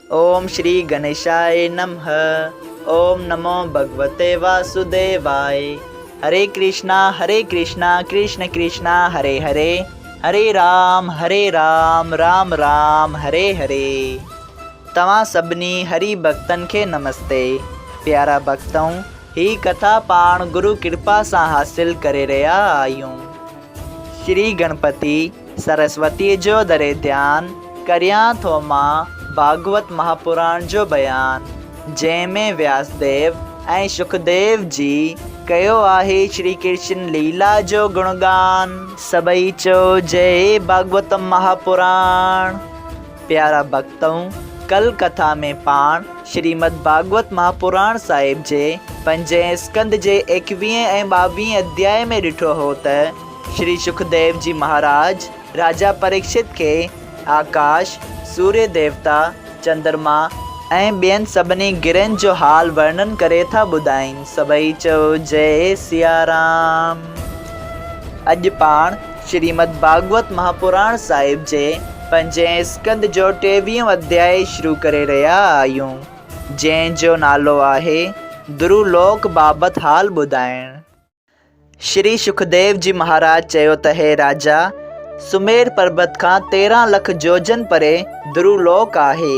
ओम श्री गणेशाय नमः। ओम नमो भगवते वासुदेवाय। हरे कृष्णा कृष्ण कृष्णा हरे हरे, हरे राम राम राम हरे हरे। तव्हां सभिनी हरि भक्तन के नमस्ते। प्यारा भक्तों, ही कथा पाण गुरु कृपा सां हासिल करे रहा आयूं। श्री गणपति सरस्वती जो दरे ध्यान करियां थो मां भागवत महापुराण जो बयान, जंहिंमें व्यासदेव ऐं सुखदेव जी कयो आहे श्री कृष्ण लीला जो गुणगान। सभई चो जय भागवत महापुराण। प्यारा भक्तों, कल कथा में पाण श्रीमद भागवत महापुराण साहिब जे 5 स्कंद जे 21 ऐं 22 अध्याय में ॾिठो हो त श्री सुखदेव जी महाराज राजा परीक्षित के आकाश, सूर्य देवता, चंद्रमा ऐं ॿियनि सभिनी गिरहनि जो हाल वर्णन करे था ॿुधाइनि। सभई चओ जय सिया राम। अॼु पाण श्रीमद भागवत महापुराण साहिब जे 5 स्कंद जो 23 अध्याय शुरू करे रहिया आहियूं, जंहिंजो नालो आहे ध्रुवलोक बाबति हाल ॿुधाइण। श्री सुखदेव जी महाराज चयो त हे राजा, सुमेर पर्वत खां 13 लख जोजन परे ध्रुवलोक आहे,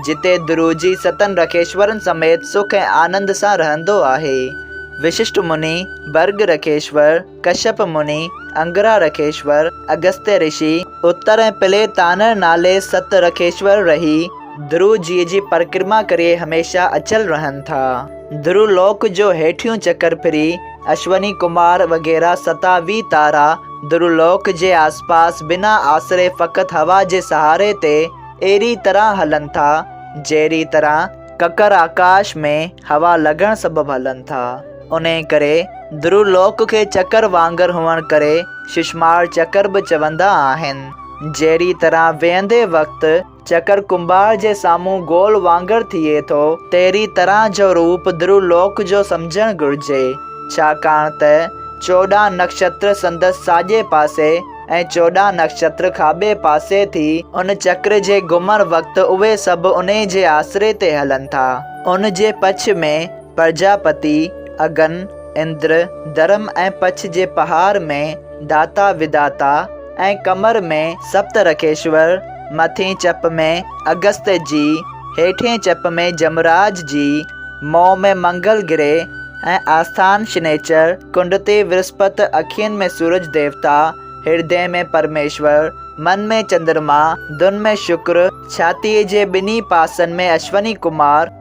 जिते ध्रुव जी सतन रखेश्वरन समेत सुख ऐं आनंद सां रहंदो आहे। विशिष्ट मुनि, भर्ग रखेश्वर, कश्यप मुनि, अंगरा रखेश्वर, अगस्त्य ऋषि, उत्तर ऐं पिले तानर नाले 7 रखेश्वर रही ध्रुव जी जी परिक्रमा करे हमेशा अचल रहनि था। ध्रुवलोक जो हेठियों चक्कर फिरी अश्वनी कुमार वग़ैरह 27 तारा ध्रुवलोक जे आसपास बिना आसरे फ़क़त हवा जे सहारे ते अहिड़ी तरह हलन था जहिड़ी तरह ककर आकाश में हवा लॻण सबबु हलन था। उन करे ध्रुवलोक के चक्कर वांगर हुअण करे शिशमार चक्कर बि चवंदा आहिनि। जहिड़ी तरह वेहंदे वक़्तु चक्कर कुंभार जे साम्हूं गोल वांगर थिए थो, तहिड़ी तरह जो रूप ध्रुवलोक जो सम्झणु घुरिजे, छाकाणि त 14 नक्षत्र संदसि साॼे पासे ऐं 14 नक्षत्र खाॿे पासे थी उन चक्र जे घुमण वक़्तु उहे सभु उन जे आसरे ते हलनि था। उन जे पछ में प्रजापति, अगन, इंद्र, धर्म ऐं पछ जे पहाड़ में दाता विदाता ऐं कमर में सप्त रखेश्वर, मथीं चप में अगस्त्य जी, हेठें चप में जमराज जी, मोह में मंगल गिरे ऐं आस्थान शनेचर, कुंड ते विस्पति, अखियुनि में सूरज देवता, हृदय में परमेश्वर, मन में चंद्रमा, धुन में शुक्र, छातीअ जे 2 पासनि में अश्वनी कुमार,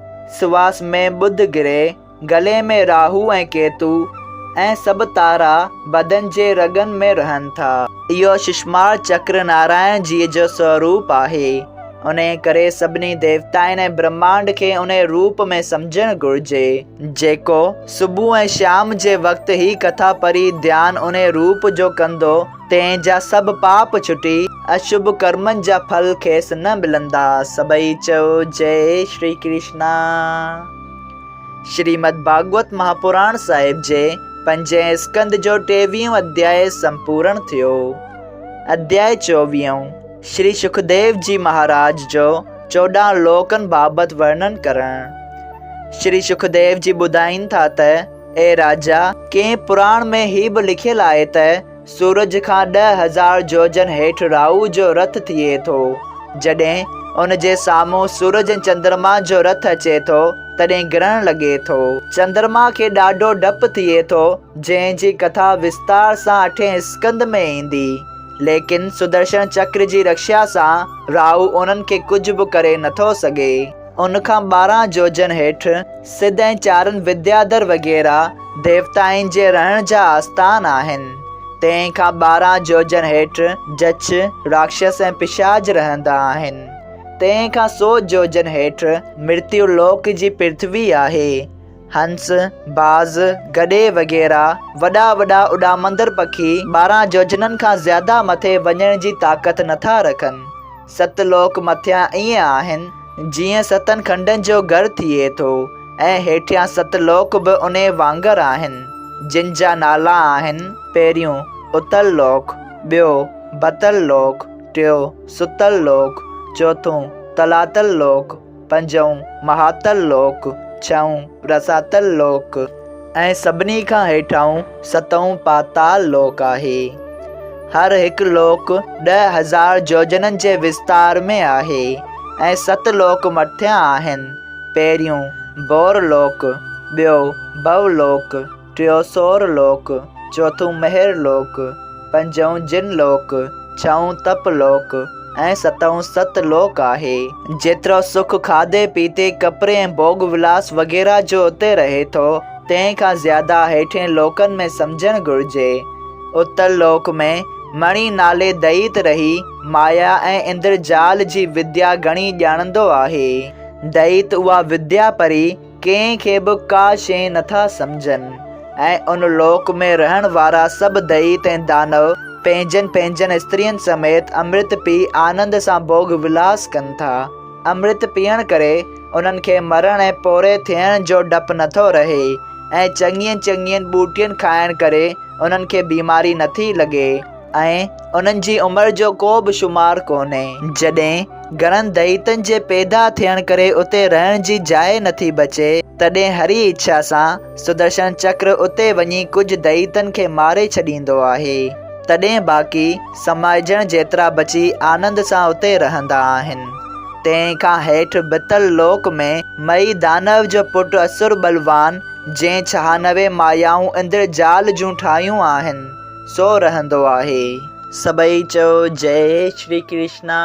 सुवास में बुध गिरे, गले में राहु ऐं केतु ऐं सभु तारा बदन जे रगन में रहनि था। इहो शिशमार चक्र नारायण जी जो स्वरूप आहे। उन करे सभिनी देवताउनि ऐं ब्रह्मांड खे उन रूप में सम्झणु घुरिजे। जेको सुबुह ऐं शाम जे वक़्तु ही कथा पढ़ी ध्यान उन रूप जो कंदो, तंहिंजा सभु पाप छुटी अशुभ कर्मनि जा फल खेसि न मिलंदा। सभई चओ जय श्री कृष्णा। श्रीमद भागवत महापुराण साहिब जे 5 स्कंद जो 23 अध्याय संपूर्ण थियो। अध्याय 24 श्री सुखदेव जी महाराज जो 14 लोकन बाबति वर्णन करण। श्री सुखदेव जी ॿुधाइनि था त ए राजा, कंहिं पुराण में ही बि लिखियल आहे त सूरज खां 10,000 जोजन हेठि राहु जो रथ थिए थो। जॾहिं उन जे साम्हूं सूरज ऐं चंद्रमा जो रथ अचे थो, तॾहिं ग्रहण लॻे थो। चंद्रमा खे ॾाढो डपु थिए थो, जंहिंजी कथा विस्तार सां 8 स्कंद में ईंदी। लेकिन सुदर्शन चक्र जी रक्षा सां राहु उन्हनि खे कुझु बि करे नथो सघे। उन खां 12 जोजन हेठि सिद्ध ऐं चारन विद्याधर वग़ैरह देवताउनि जे रहण जा आस्थान आहिनि। तंहिं खां 12 जोजन हेठि जछ, राक्षस ऐं पिशाच रहंदा आहिनि। तंहिं खां 100 जोजन हेठि मृत्यु लोक जी पृथ्वी आहे। हंस, बाज़, गॾे वग़ैरह वॾा वॾा उॾामंदड़ पखी 12 जोजननि खां ज़्यादा मथे वञण जी ताक़त नथा रखनि। 7 लोक मथियां ईअं आहिनि जीअं 7 खंडनि जो घरु थिए थो, ऐं हेठियां 7 लोक बि उन वांगर आहिनि, जिन जा नाला आहिनि: पहिरियों उतल लोक, ॿियो बतल लोक, टियों सुतल लोक, चौथों तलातल लोक, पंजों महातल लोक, छहों रसातल लोक ऐं सभिनी खां हेठां सतों पाताल लोक आहे। हर हिकु लोक 10,000 जोजननि जे विस्तार में आहे ऐं 7 लोक मथियां आहिनि। पहिरियों बोर लोक, ॿियो भव लोक, टियों सोर लोक, चौथों महर लोक, पंजों जिन लोक, छहों तप लोक ऐं सतों सत लोक आहे। जेतिरो सुख खाधे पीते कपिड़े ऐं भोग विलास वग़ैरह जो उते रहे थो, तंहिं खां ज़्यादा हेठें लोकनि में सम्झणु घुरिजे। उतल लोक में मणि नाले दैत रही माया ऐं इंद्रजाल जी विद्या घणी ॼाणंदो आहे। दैत उहा विद्या परी कंहिंखे बि का शइ नथा सम्झनि ऐं उन लोक में रहण वारा सभु दैत ऐं दानव पंहिंजनि पंहिंजनि स्त्रियुनि समेत अमृत पी आनंद सां भोग विलास कनि था। अमृत पीअण करे उन्हनि खे मरण ऐं पोरे थियण जो डपु नथो रहे ऐं चङियुनि ॿूटियुनि खाइण करे उन्हनि खे बीमारी नथी लॻे ऐं उन्हनि जी उमिरि जो को बि शुमार कोन्हे। जॾहिं घणनि दैतनि जे पैदा थियण करे उते रहण जी जाइ नथी बचे, तॾहिं हरी इच्छा सां सुदर्शन चक्र उते वञी कुझु दैतनि खे मारे छॾींदो आहे। तॾहिं बाक़ी समाइजण जेतिरा बची आनंद सां उते रहंदा आहिनि। तंहिं खां हेठि बितल लोक में मई दानव जो पुटु असुर बलवान, जंहिं 96 मायाऊं इंद्रजाल जूं ठाहियूं आहिनि, सो रहंदो आहे। सभई चओ जय श्री कृष्णा।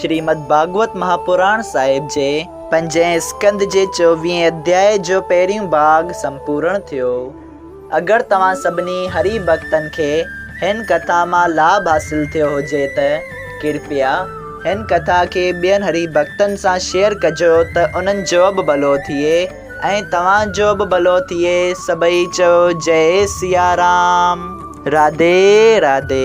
श्रीमद भागवत महापुराण साहिब जे 5 स्कंद जे 24 अध्याय जो पहिरियों भाग संपूर्ण थियो। अगरि तव्हां सभिनी हरि भक्तनि खे हिन कथा मां लाभ हासिल थियो हुजे त कृपया हिन कथा खे ॿियनि हरि भक्तनि सां शेयर कजो त उन्हनि जो बि भलो थिए ऐं तव्हांजो बि भलो थिए। सभई चओ जय सिया राम। राधे राधे।